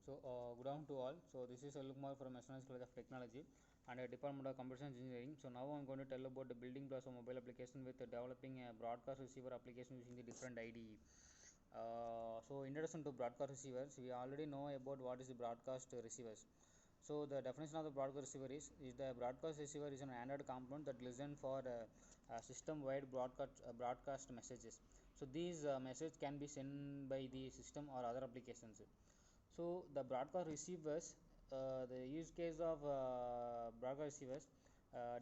Good afternoon to all. So, this is Selvakumar from Mr.N.Selvakumar College of Technology and Department of Computer Science Engineering. So, now I am going to tell about the building blocks of mobile application with developing a broadcast receiver application using the different IDE. Introduction to broadcast receivers. We already know about what is the broadcast receivers. So, the definition of the broadcast receiver is the broadcast receiver is an Android component that listens for system-wide broadcast messages. So, these messages can be sent by the system or other applications. So the broadcast receivers, the use case of broadcast receivers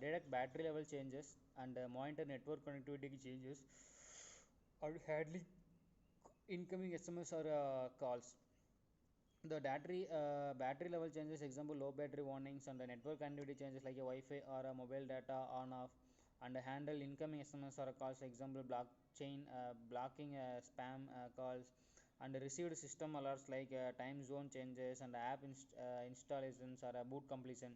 detect battery level changes and monitor network connectivity changes or handling incoming SMS or calls. The battery level changes, example low battery warnings, and the network connectivity changes like a Wi-Fi or a mobile data on off, and handle incoming SMS or calls, example blockchain blocking spam calls, and received system alerts like time zone changes and installations or boot completion.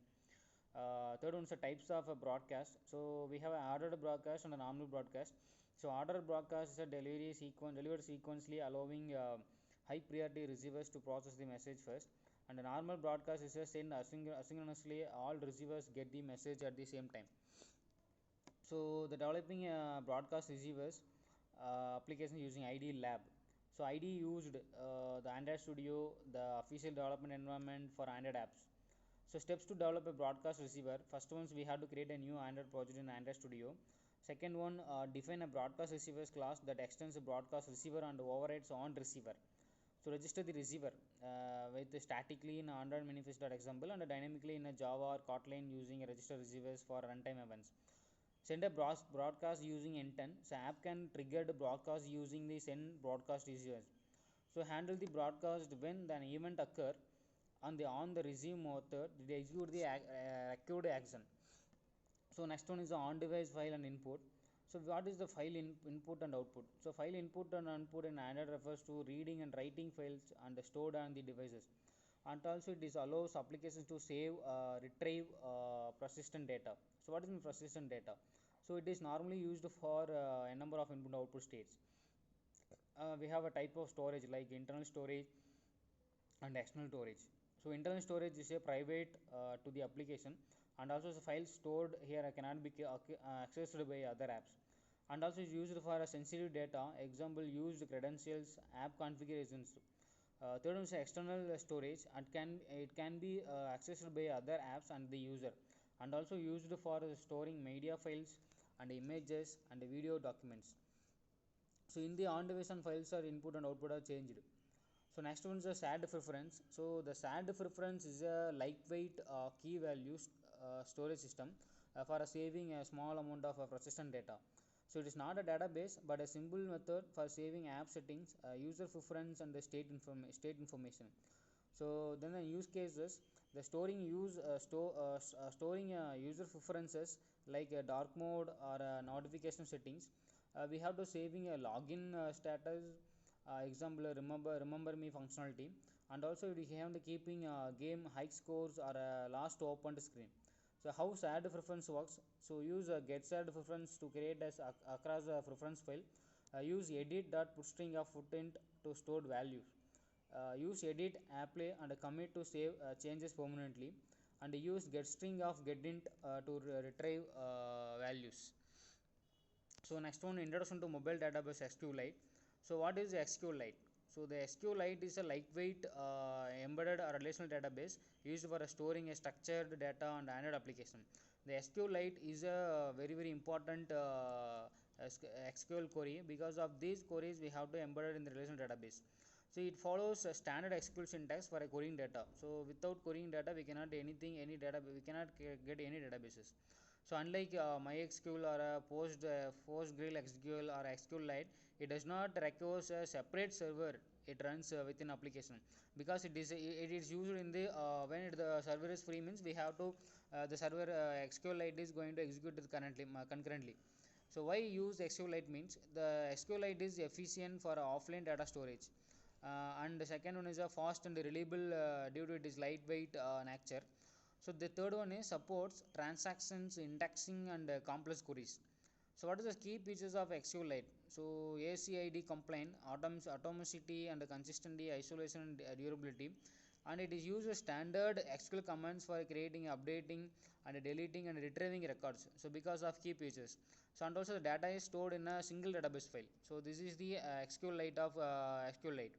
Third one is the types of broadcast. So we have an ordered broadcast and a normal broadcast. So ordered broadcast is a delivered sequentially, allowing high priority receivers to process the message first. And a normal broadcast is a send asynchronously. All receivers get the message at the same time. So the developing broadcast receivers application using ID Lab. So ID used the Android Studio, the official development environment for Android apps. So steps to develop a broadcast receiver. First ones, we have to create a new Android project in Android Studio. Second one, define a broadcast receivers class that extends the broadcast receiver and overrides on receiver. So register the receiver with statically in Android manifest example and dynamically in a Java or Kotlin using register receivers for runtime events. Send a broadcast using intent. So app can trigger the broadcast using the send broadcast receivers. So handle the broadcast when an event occur on the receive method, they execute the required action. So next one is the on device file and input. So what is the file input and output? So file input and output in Android refers to reading and writing files and stored on the devices, and also it is allows applications to save retrieve persistent data. So what is persistent data? So it is normally used for a number of input output states. We have a type of storage like internal storage and external storage. So internal storage is a private to the application, and also the file stored here cannot be accessed by other apps, and also is used for sensitive data, example used credentials, app configurations. Third one is external storage, and it can be accessed by other apps and the user, and also used for storing media files and images and video documents. So in the on device and files are input and output are changed. So next one is the SAD preference. So the SAD preference is a lightweight key values storage system for saving a small amount of persistent data. So it is not a database but a simple method for saving app settings, user preference, and the state information. So then the use cases, the storing user preferences like dark mode or notification settings. We have to saving a login status, example remember me functionality, and also we have the keeping game high scores or last opened screen. So how SAD preference works? So use get SAD preference to create as across a preference file. Use edit.putString of footprint to stored values. Use edit apply and commit to save changes permanently, and use getString of getInt to retrieve values. So next one, introduction to mobile database SQLite. So what is SQLite? So the SQLite is a lightweight embedded relational database used for storing a structured data and Android application. The SQLite is a very important SQL query. Because of these queries we have to embed it in the relational database. So it follows a standard SQL syntax for a querying data. So without querying data we cannot any data, we cannot get any databases. So unlike MySQL or PostgreSQL or SQLite, it does not require a separate server. It runs within application, because it is used in the when the server is free means we have to the server SQLite is going to execute it concurrently. So why use SQLite means the SQLite is efficient for offline data storage, and the second one is a fast and reliable due to its lightweight nature. So the third one is supports transactions, indexing, and complex queries. So what is the key features of SQLite? So ACID compliant, atomicity and consistency, isolation and durability. and it is used as standard SQL commands for creating, updating, and deleting and retrieving records. So because of key features. So and also the data is stored in a single database file. So this is the SQLite of SQLite.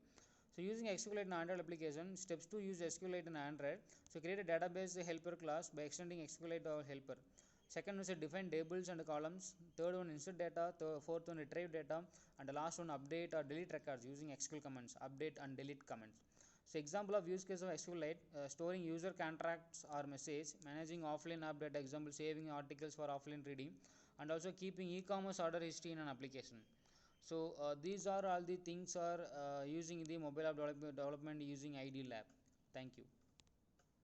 So using SQLite in Android application, steps to use SQLite in Android. So create a database helper class by extending SQLite or helper. Second is define tables and columns. Third one insert data. Fourth one retrieve data, and the last one update or delete records using SQL commands, update and delete commands. So example of use case of SQLite, storing user contracts or message, managing offline update, example saving articles for offline reading, and also keeping e-commerce order history in an application. So these are all the things are using the mobile app development using ID lab. Thank you.